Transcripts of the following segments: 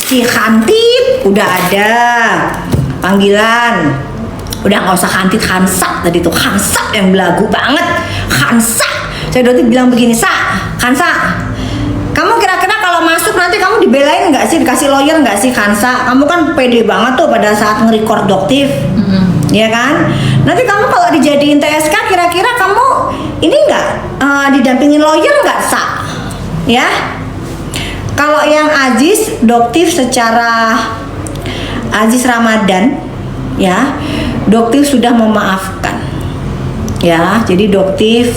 Si Khantit udah ada panggilan. Udah nggak usah Khantit, Khansa tadi tuh, Khansa yang belagu banget. Khansa. Saya Doti bilang begini, Khansa, kamu kira-kira kalau masuk nanti kamu dibelain nggak sih, dikasih lawyer nggak sih Khansa? Kamu kan pede banget tuh pada saat nge-record Doktif, ya kan? Nanti kamu kalau dijadiin TSK, kira-kira kamu ini nggak didampingin lawyer nggak, Sa? Ya? Kalau yang Aziz, Doktif secara Aziz Ramadan, ya, Doktif sudah memaafkan, ya. Jadi Doktif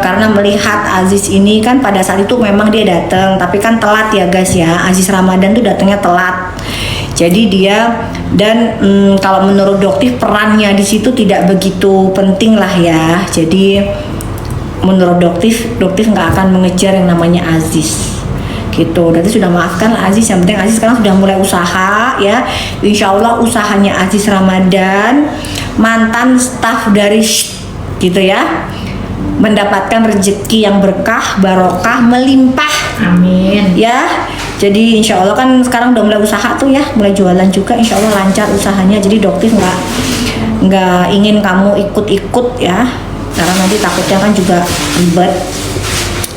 karena melihat Aziz ini kan pada saat itu memang dia datang, tapi kan telat ya guys ya. Aziz Ramadan tuh datangnya telat. Jadi dia dan kalau menurut Doktif perannya di situ tidak begitu penting lah ya. Jadi menurut Doktif nggak akan mengejar yang namanya Aziz. Gitu. Berarti sudah maafkan Aziz. Yang penting Aziz sekarang sudah mulai usaha ya. Insya Allah usahanya Aziz Ramadan, mantan staf dari gitu ya, mendapatkan rezeki yang berkah, barokah, melimpah. Amin. Ya, jadi insya Allah kan sekarang udah mulai usaha tuh ya, mulai jualan juga, insya Allah lancar usahanya. Jadi Doktif nggak ingin kamu ikut-ikut ya, karena nanti takutnya kan juga ribet.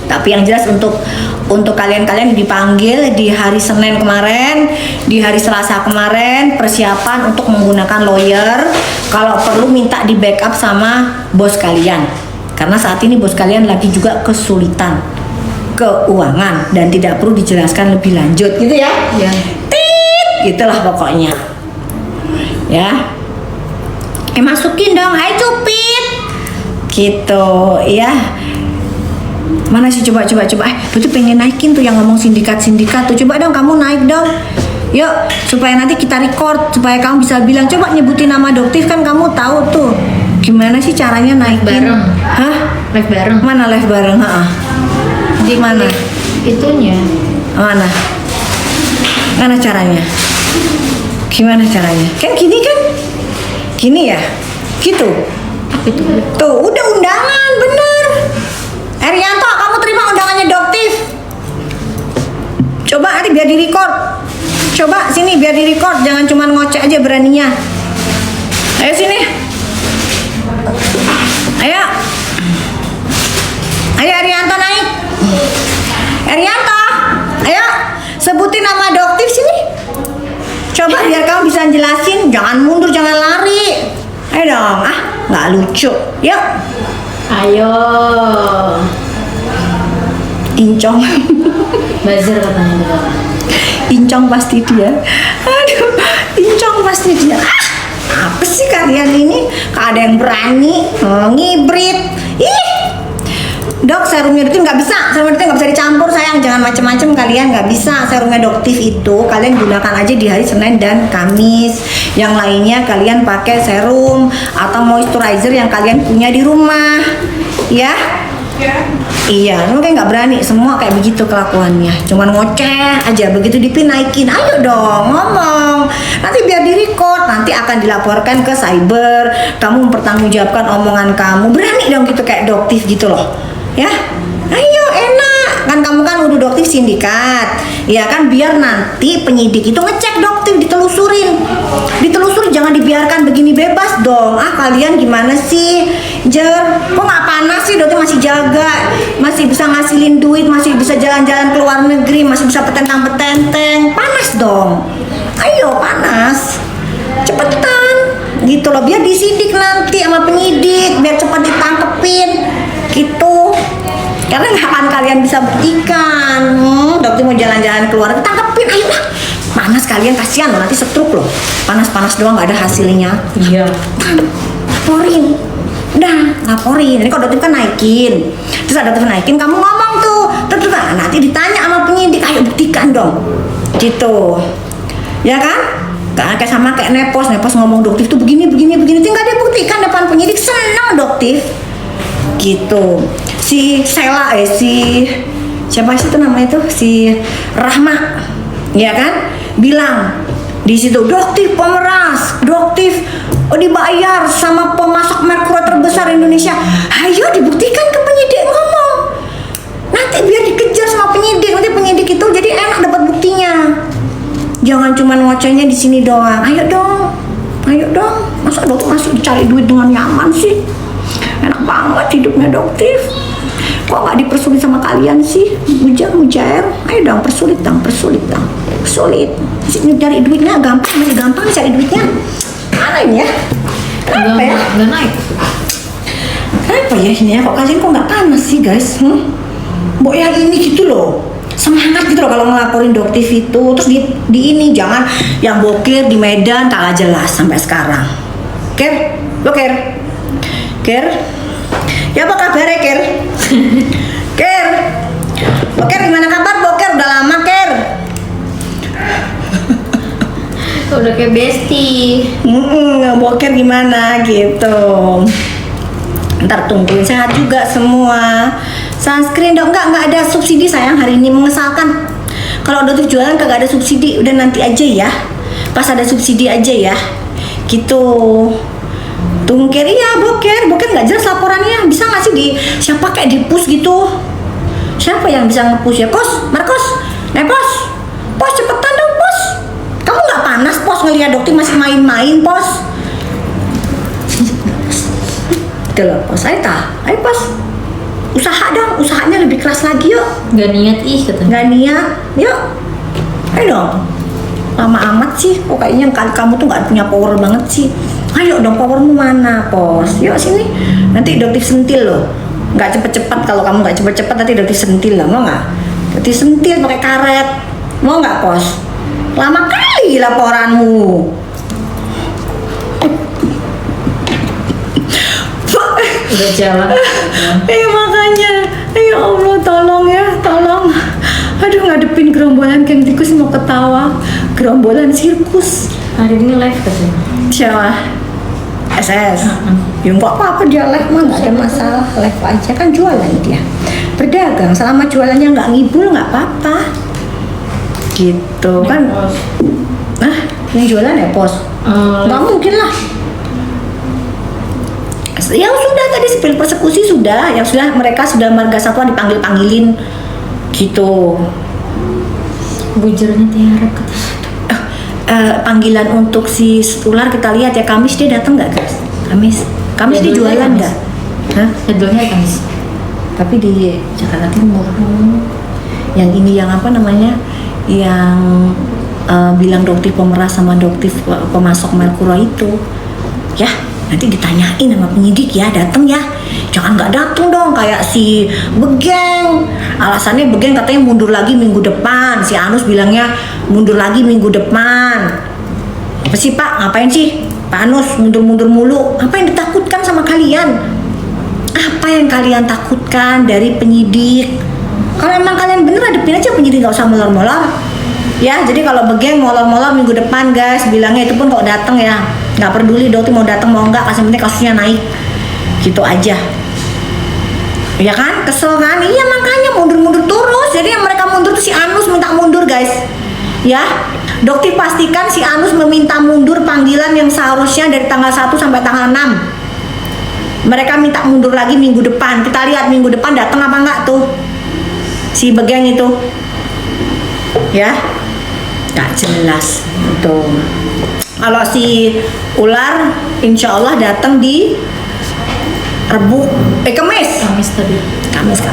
Tapi yang jelas untuk kalian-kalian dipanggil di hari Senin kemarin, di hari Selasa kemarin, persiapan untuk menggunakan lawyer. Kalau perlu minta di backup sama bos kalian. Karena saat ini bos kalian lagi juga kesulitan keuangan dan tidak perlu dijelaskan lebih lanjut gitu ya. Ya. Tit, gitulah pokoknya. Ya. Masukin dong, hai cupit. Gitu, ya. Mana sih coba. Lu tuh pengen naikin tuh yang ngomong sindikat tuh. Coba dong kamu naik dong. Yuk, supaya nanti kita record, supaya kamu bisa bilang, coba nyebutin nama Doktif, kan kamu tahu tuh. Gimana sih caranya naikin? Bareng. Hah? Live bareng. Mana live bareng? Di mana? Itunya. Mana? Mana caranya? Gimana caranya? Kan gini kan? Gini ya? Gitu. Apa itu? Tuh, udah undangan, bener. Erianto, kamu terima undangannya Doktif. Coba Ari biar di-record. Coba sini biar di-record, jangan cuma ngoceh aja beraninya. Ayo sini. Ayo. Ayo Erianto naik. Erianto, ayo sebutin nama Doktif sini. Coba biar kamu bisa jelasin, jangan mundur, jangan lari. Ayo dong, nggak lucu. Yuk. Ayo. Incong. Buzzer katanya tuh. Incong pasti dia. Aduh, incong pasti dia. Apa sih kalian ini? Gak ada yang berani ngibrit. Ih, Dok, serumnya itu nggak bisa. Serumnya itu nggak bisa dicampur sayang. Jangan macem-macem kalian, nggak bisa. Serumnya Doktif itu kalian gunakan aja di hari Senin dan Kamis. Yang lainnya kalian pakai serum atau moisturizer yang kalian punya di rumah, ya? Iya, lu kayak nggak berani. Semua kayak begitu kelakuannya. Cuman ngoceh aja. Begitu naikin, ayo dong ngomong. Nanti biar di-record, nanti akan dilaporkan ke cyber. Kamu mempertanggungjawabkan omongan kamu. Berani dong gitu kayak Doktif gitu loh. Ya, ayo enak kan, kamu kan udah Doktif sindikat, ya kan, biar nanti penyidik itu ngecek Doktif, ditelusuri, jangan dibiarkan begini bebas dong. Kalian gimana sih, Jer? Kok nggak panas sih? Doktif masih jaga, masih bisa ngasilin duit, masih bisa jalan-jalan ke luar negeri, masih bisa petentang-petenteng. Panas dong, ayo panas, cepetan gitu loh, biar disidik nanti sama penyidik, biar cepat ditangkepin gitu. Karena nggak akan kalian bisa buktikan. Dokter mau jalan-jalan keluar, tangkepin, ayo lah. Panas kalian, kasihan loh, nanti stroke loh. Panas-panas doang nggak ada hasilnya. Iya. Laporin, udah laporin. Ini kalau dokter kan naikin, terus ada dokter naikin, kamu ngomong tuh, terus nanti ditanya sama penyidik, ayo buktikan dong, gitu, ya kan? Kayak sama kayak Nepos ngomong Doktif tuh begini, tinggal dia buktikan depan penyidik, senang Doktif. Gitu. Si Sela siapa sih itu namanya tuh, si Rahma, ya kan, bilang di situ Doktif pemeras, Doktif dibayar sama pemasok merkuri terbesar Indonesia. Ayo dibuktikan ke penyidik, ngomong, nanti biar dikejar sama penyidik, nanti penyidik itu jadi enak dapat buktinya. cuma ngocehnya di sini doang. Ayo dong, masa dokter masih cari duit dengan nyaman sih? Enak banget hidupnya dokter. Kok nggak dipersulit sama kalian sih? Mujair, ayo dong persulit dong. Sini cari duitnya gampang, masih gampang cari duitnya. Mana ini ya? Kenapa ya? Nggak naik. Kenapa ya ini ya? Kok kalian kok nggak panas sih guys? Mbok yang ini gitu loh, semangat gitu loh kalau ngelaporin Doktif itu. Terus di ini jangan yang bokir di Medan tak jelas sampai sekarang. Ker, lo Ker, ya apa kabar ya Ker? Ker, Boker gimana kabar Boker? Udah lama Ker. Udah kayak bestie. Boker gimana gitu. Ntar tungguin sehat juga semua. Sunscreen dong, nggak ada subsidi sayang hari ini, mengesalkan. Kalau udah tuh jualan kagak ada subsidi, udah nanti aja ya. Pas ada subsidi aja ya. Gitu. Tungkir iya boker nggak jelas laporannya. Bisa nggak sih siapa kayak di push gitu? Siapa yang bisa nge-push ya? Marcos, pos cepetan dong pos. Kamu nggak panas pos ngeliat dokter masih main-main pos? Gitu loh pos, ayo pos. Usaha dong, usahanya lebih keras lagi yuk. Nggak niat katanya. Nggak niat, yuk. Ayo dong. Lama amat sih, kok kayaknya kamu tuh nggak punya power banget sih. Ayo dong, powermu mana pos? Yuk sini, nanti dokter sentil loh. Nggak cepet-cepet, kalau kamu nggak cepet-cepet nanti dokter sentil lah, mau nggak? Dokter sentil pakai karet, mau nggak pos? Lama kali laporanmu. Udah jalan. Makanya, ya Allah tolong. Aduh ngadepin gerombolan geng tikus mau ketawa, gerombolan sirkus. Hari ini live katanya. Siapa? SS. Ya nggak apa-apa dia live mah nggak ada masalah, live aja kan jualan dia. Berdagang selama jualannya nggak ngibul nggak apa-apa. Gitu kan? Yang jualan ya pos? Nggak mungkin lah. Yang sudah tadi sipil persekusi sudah, yang sudah mereka sudah marga satwa dipanggilin gitu. Bujernya Tiara katanya. Panggilan untuk si ular kita lihat ya. Kamis dia datang nggak guys? Kamis dia jualan nggak? Jadwalnya Kamis. Tapi di Jakarta Timur. Yang ini yang apa namanya? Yang bilang dokter pemeras sama dokter pemasok Merkura itu, ya. Nanti ditanyain sama penyidik ya, datang ya. Jangan nggak datang dong kayak si Begeng. Alasannya Begeng katanya mundur lagi minggu depan. Si Anus bilangnya mundur lagi minggu depan. Apa sih Pak? Ngapain sih Pak Anus mundur-mundur mulu? Apa yang ditakutkan sama kalian? Apa yang kalian takutkan dari penyidik? Kalau emang kalian bener hadepin aja penyidik, nggak usah molor-molor. Ya, jadi kalau Begeng molor-molor minggu depan guys, bilangnya itu pun kok datang ya. Nggak peduli dokter mau datang mau enggak, kasih penting kasusnya naik gitu aja ya kan. Kesel kan? Iya makanya mundur-mundur terus. Jadi yang mereka mundur tuh si Anus minta mundur guys ya. Dokter pastikan si Anus meminta mundur panggilan yang seharusnya dari tanggal 1 sampai tanggal 6. Mereka minta mundur lagi minggu depan. Kita lihat minggu depan datang apa enggak tuh si Begeng itu ya. Nggak jelas tuh. Kalau si ular insya Allah datang di Kamis tadi. Kamis.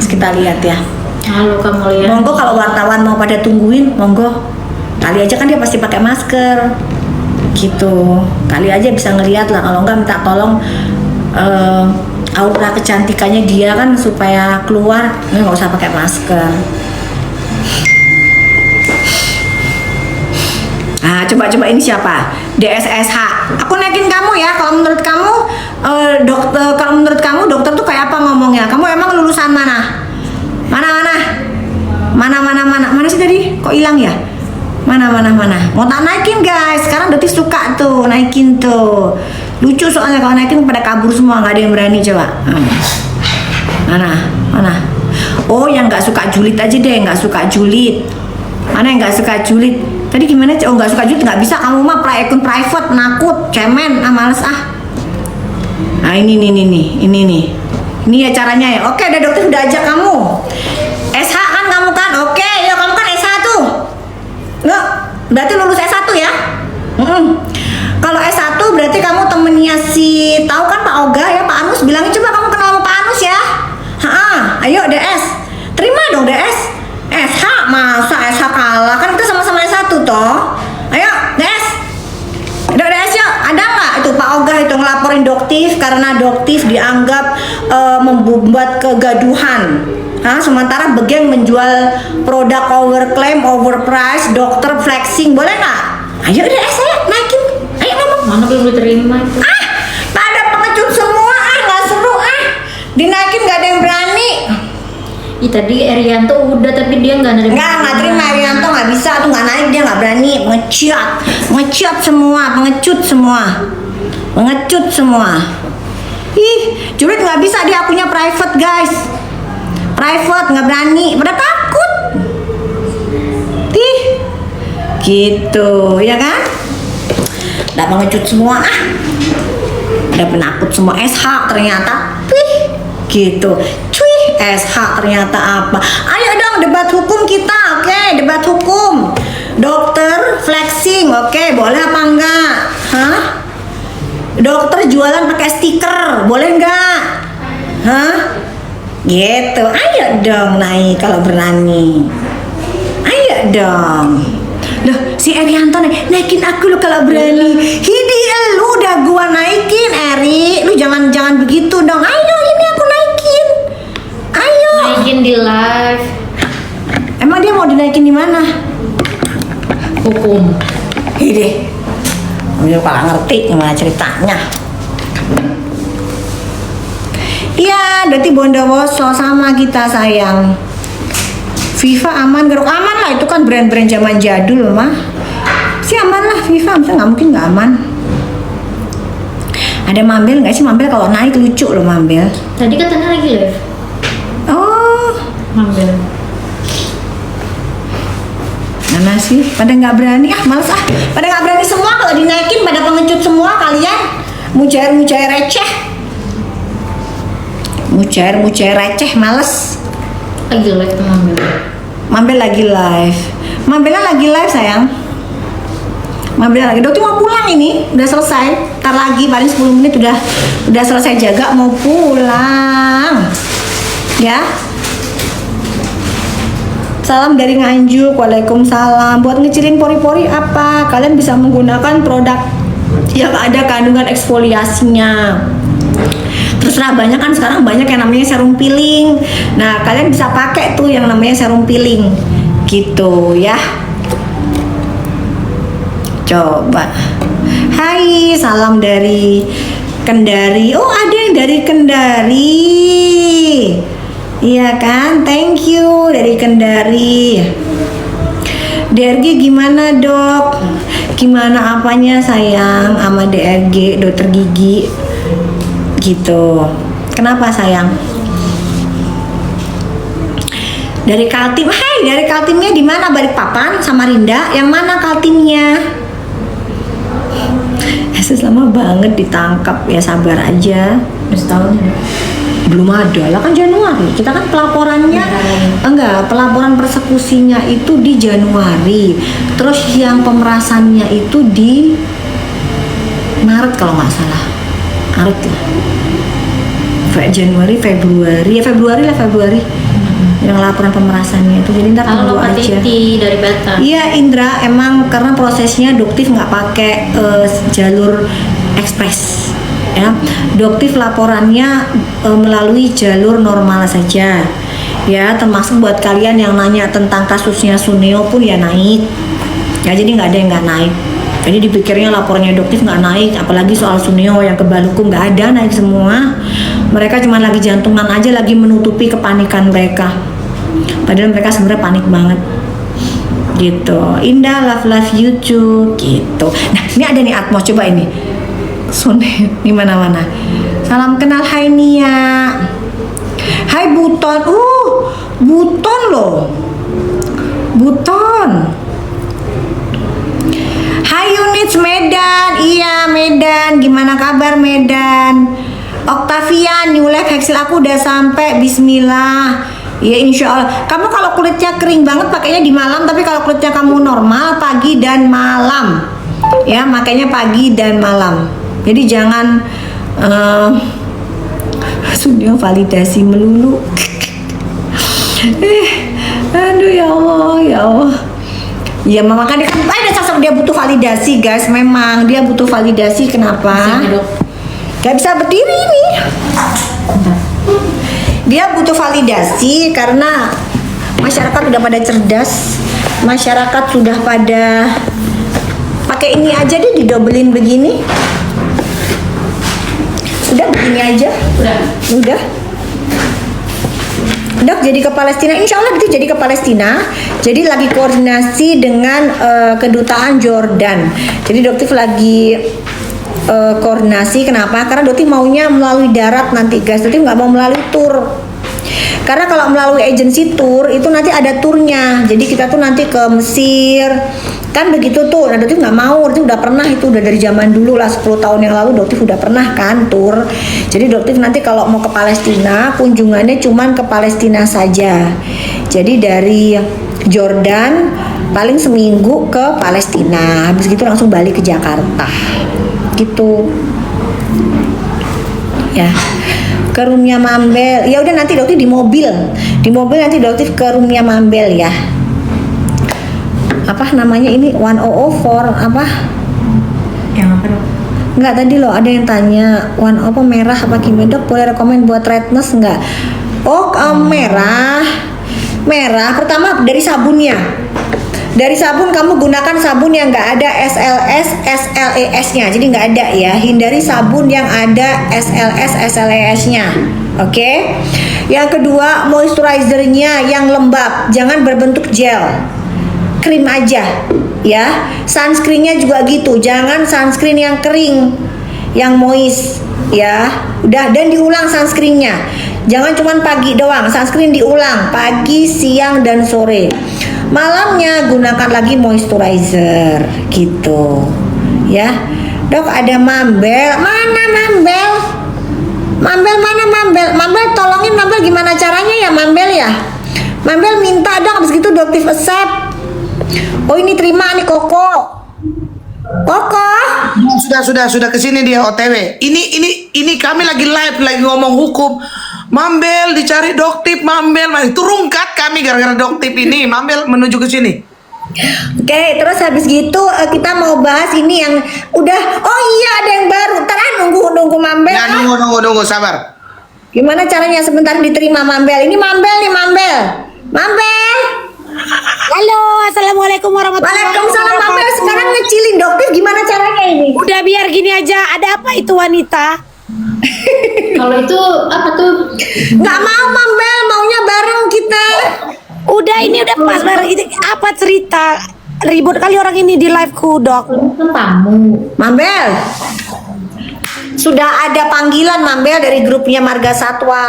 Kita lihat ya. Halo kamu lihat. Monggo kalau wartawan mau pada tungguin, monggo. Kali aja kan dia pasti pakai masker. Gitu. Kali aja bisa ngeliat lah. Kalau enggak minta tolong aura kecantikannya dia kan supaya keluar, nggak usah pakai masker. Nah, coba ini siapa? DSSH. Aku naikin kamu ya. Kalau menurut kamu dokter tuh kayak apa ngomongnya? Kamu emang lulusan mana? Mana sih tadi? Kok hilang ya? Mana? Mau tak naikin guys. Sekarang dokter suka tuh naikin tuh. Lucu soalnya kalau naikin pada kabur semua, nggak ada yang berani coba. Mana? Oh, yang nggak suka julid aja deh, nggak suka julid. Mana yang nggak suka julid? Tadi gimana? Oh nggak suka julid nggak bisa, kamu mah akun private, nakut, cemen, males ah. Nah ini ya caranya ya. Oke, ada dokter udah ajak kamu. SH kan kamu kan? Oke, ya kamu kan SH tuh. Berarti lulus S1 ya? Kalau S1 berarti kamu temennya si, tahu kan Pak Oga ya, Pak Anus, bilangin coba kamu kenal sama Pak Anus ya. Ayo DS, terima dong DS. SH, masa SH kalah, kan kita sama-sama S1 toh. Ayo DS, DS yuk. Ada nggak itu Pak Oga itu ngelaporin Doktif karena Doktif dianggap membuat kegaduhan. Sementara Begeng menjual produk overclaim, overprice, dokter flexing, boleh nggak? Ayo DS, saya naikin. Ayo ngomong. Mana belum diterima itu. Pada pengecut semua, nggak seru dinaikin, nggak ada yang berani. Ih, tadi Erianto udah tapi dia nggak nerima. Nggak terima, Arianto nggak bisa tuh, nggak naik, dia nggak berani. Pengecut semua, pengecut semua. Ih, Juliet nggak bisa, dia akunnya private guys, private, nggak berani, pada takut. Ih, gitu ya kan? Udah pengecut semua, udah penakut semua. SH ternyata, gitu. Cuy, SH ternyata apa? Ayo dong debat hukum kita, oke? Debat hukum. Dokter flexing, oke? Boleh apa enggak? Dokter jualan pakai stiker, boleh enggak? Gitu. Ayo dong naik kalau berani. Ayo dong. Loh, si Erianto naikin aku lo kalau berani. Hidi, lu udah gua naikin, Eri. Lu jangan begitu dong. Ayo, ini aku naikin. Ayo. Naikin di live. Emang dia mau dinaikin di mana? Hukum. Hidi. Udah nggak ngerti gimana ceritanya. Iya, berarti Bondowoso sama kita sayang. Viva aman, Gerok aman lah, itu kan brand-brand zaman jadul mah. Si aman lah Viva, nggak mungkin nggak aman. Ada Mambel nggak sih? Mambel kalau naik lucu loh Mambel. Tadi katanya lagi live. Oh, Mambel. mana sih? Pada nggak berani, males Pada nggak berani semua kalau dinaikin, pada pengecut semua kalian. Mujair receh. Mujair receh, males. Lagi live tuh Mambel. Mambel lagi live. Mambelnya lagi live sayang. Mambel lagi. Dokter mau pulang ini, udah selesai. Ntar lagi paling 10 menit udah selesai jaga, mau pulang. Ya. Salam dari Nganjuk. Waalaikumsalam. Buat ngecilin pori-pori apa? Kalian bisa menggunakan produk yang ada kandungan eksfoliasinya. Terserah, banyak kan sekarang banyak yang namanya serum peeling. Nah, kalian bisa pakai tuh yang namanya serum peeling. Gitu ya. Coba. Hai, salam dari Kendari. Oh, ada yang dari Kendari. Iya kan? Thank you dari Kendari. DRG gimana, Dok? Gimana apanya sayang sama DRG, dokter gigi? Gitu. Kenapa sayang? Dari Kaltim. Hai, dari Kaltimnya di mana? Balikpapan, Samarinda. Yang mana Kaltimnya? Lama banget ditangkap, ya sabar aja. Udah setahun ya? Belum ada lah, kan Januari. Kita kan pelaporannya pelaporan persekusinya itu di Januari. Terus yang pemerasannya itu di Maret kalau nggak salah. Maret lah. Januari, Februari. Yang laporan pemerasannya itu, jadi ntar tunggu Pak aja. Titi dari Batam. Iya Indra, emang karena prosesnya Doktif nggak pakai jalur ekspres, ya. Doktif laporannya melalui jalur normal saja, ya. Termasuk buat kalian yang nanya tentang kasusnya Suneo pun ya naik, ya. Jadi nggak ada yang nggak naik. Jadi dipikirnya laporannya Doktif nggak naik, apalagi soal Suneo yang kebaluku nggak ada, naik semua. Mereka cuma lagi jantungan aja, lagi menutupi kepanikan mereka. Padahal mereka sebenarnya panik banget. Gitu. Indah love YouTube gitu. Nah, ini ada nih Atmos, coba ini. Suneo di mana-mana. Salam kenal, hai Nia. Hai Buton. Buton loh. Buton. Hai Units Medan. Iya Medan, gimana kabar Medan? Octavian, New Life Hexil aku udah sampai, bismillah. Ya insya Allah. Kamu kalau kulitnya kering banget pakainya di malam, tapi kalau kulitnya kamu normal pagi dan malam. Ya, makanya pagi dan malam. Jadi jangan sudah validasi melulu. Aduh ya Allah, ya Allah. Ya makanya kan ada sosok dia butuh validasi guys. Memang dia butuh validasi. Kenapa? Sini, Dok. Gak bisa berdiri ini. Dia butuh validasi karena masyarakat udah pada cerdas, masyarakat sudah pada pakai ini aja deh, didobelin begini. Udah begini aja. Udah. Dok jadi ke Palestina, insya Allah gitu jadi ke Palestina. Jadi lagi koordinasi dengan kedutaan Jordan. Jadi dokter lagi koordinasi. Kenapa? Karena Doti maunya melalui darat nanti guys. Doti nggak mau melalui tour. Karena kalau melalui agensi tour itu nanti ada turnya. Jadi kita tuh nanti ke Mesir kan begitu tuh. Nah Doti nggak mau. Doti udah pernah itu udah dari zaman dulu lah 10 tahun yang lalu Doti udah pernah kan tour. Jadi Doti nanti kalau mau ke Palestina kunjungannya cuman ke Palestina saja. Jadi dari Jordan paling seminggu ke Palestina. Habis gitu langsung balik ke Jakarta. Gitu ya, ke roomnya Mambel. Ya udah nanti Dokter di mobil nanti Dokter ke roomnya Mambel ya. Apa namanya ini 1004 apa? Yang apa, Dok? Enggak, tadi loh ada yang tanya one apa merah apa gimana Dok, boleh rekomen buat redness enggak? Oh merah pertama dari sabunnya. Dari sabun kamu gunakan sabun yang nggak ada SLS, SLES-nya, jadi nggak ada ya. Hindari sabun yang ada SLS, SLES-nya. Oke. Yang kedua moisturizer-nya yang lembab, jangan berbentuk gel, krim aja, ya. Sunscreen-nya juga gitu, jangan sunscreen yang kering, yang moist, ya. Udah dan diulang sunscreen-nya. Jangan cuma pagi doang, sunscreen diulang pagi, siang dan sore. Malamnya gunakan lagi moisturizer gitu ya. Dok ada Mambel, mana Mambel? Mambel tolongin Mambel gimana caranya ya Mambel ya? Mambel minta dong habis gitu Doktif accept. Oh ini terima nih Koko. Sudah kesini dia OTW. Ini kami lagi live lagi ngomong hukum. Mambel dicari Doktip, Mambel turun cut kami gara-gara Doktip ini. Mambel menuju ke sini. Oke, terus habis gitu kita mau bahas ini yang udah. Oh iya ada yang baru. Ntar nunggu Mambel. Ya nunggu sabar. Gimana caranya sebentar diterima Mambel? Ini Mambel nih Mambel. Halo, assalamualaikum warahmatullahi Waalaikumsalam wabarakatuh. Mambel sekarang ngecilin Doktif gimana caranya ini? Udah biar gini aja. Ada apa itu wanita? Kalau itu apa tuh? Nggak mau Mambel, maunya bareng kita. Udah ini udah pas bareng ini. Apa cerita? Ribut kali orang ini di liveku, Dok. Itu tamu. Mambel, sudah ada panggilan Mambel dari grupnya Marga Satwa.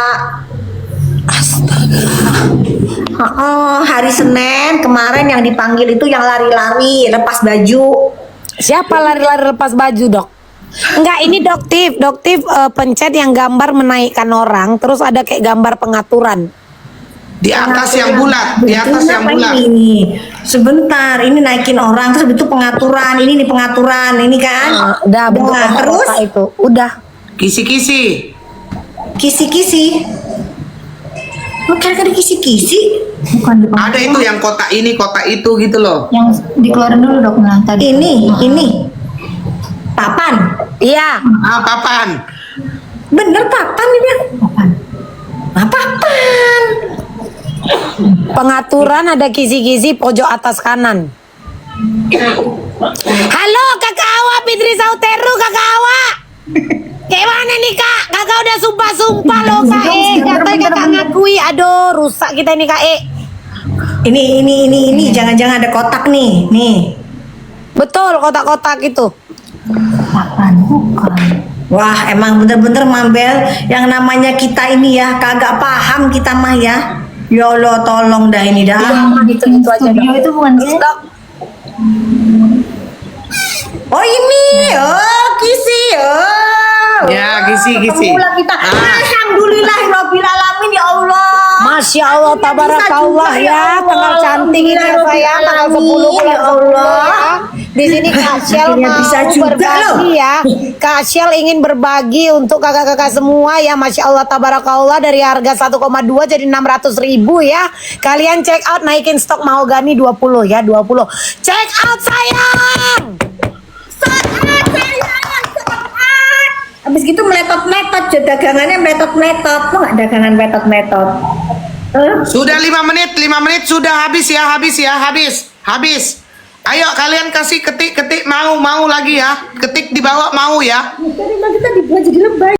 Hari Senin kemarin yang dipanggil itu yang lari-lari lepas baju. Siapa lari-lari lepas baju, Dok? Enggak, ini Doktif pencet yang gambar menaikkan orang, terus ada kayak gambar pengaturan. Di atas yang bulat, di atas yang Apa bulat. ini? Sebentar, ini naikin orang terus itu pengaturan, ini nih pengaturan, ini kan. Udah bentuk Nah, terus kotak itu. Udah. Kisi-kisi. kisi-kisi. Bukan ada kisi-kisi. Bukan di Ada itu yang kotak ini, kotak itu gitu loh. Yang dikeluarin dulu Dok. Nah, tadi. Ini. Papan. Iya. Ah, papan. Bener papan ini. Papan. Papan. Pengaturan ada kisi-kisi pojok atas kanan. Halo Kakak Awa, Fitri Sauteru Kakak Awa. Kayak mana nih Kak? Kakak udah sumpah loh Kak Katanya Kakak ngakui. Aduh rusak kita ini Kak Ini jangan-jangan ada kotak nih. Nih. Betul kotak-kotak itu. Papan bukan. Wah, emang bener-bener Mambel yang namanya kita ini ya kagak paham kita mah ya. Ya Allah, tolong dah ini dah. Itu aja Dok. Itu bukan sih. Oh ini, oh kisi, oh. Ya, kisi. Pemula kita. Alhamdulillahirobbilalamin ya Allah. Masya Allah, tabarakallah ya, tanggal cantik ini ya sayang, tanggal 10 bulan Allah. Di sini Kak Syel Akhirnya mau bisa juga berbagi ya. Kak Syel ingin berbagi untuk kakak-kakak semua ya. Masya Allah, tabarakallah, dari harga 1,2 jadi 600.000 ya. Kalian check out, naikin stok mahogani 20 ya, 20. Check out sayang. Habis gitu meletot-meletot, dagangannya meletot-meletot. Mau nggak dagangan meletot-meletot? Sudah 5 menit sudah habis ya, habis. Ayo kalian kasih ketik mau lagi ya, ketik di bawah mau ya. Kita dibuat jadi lebay.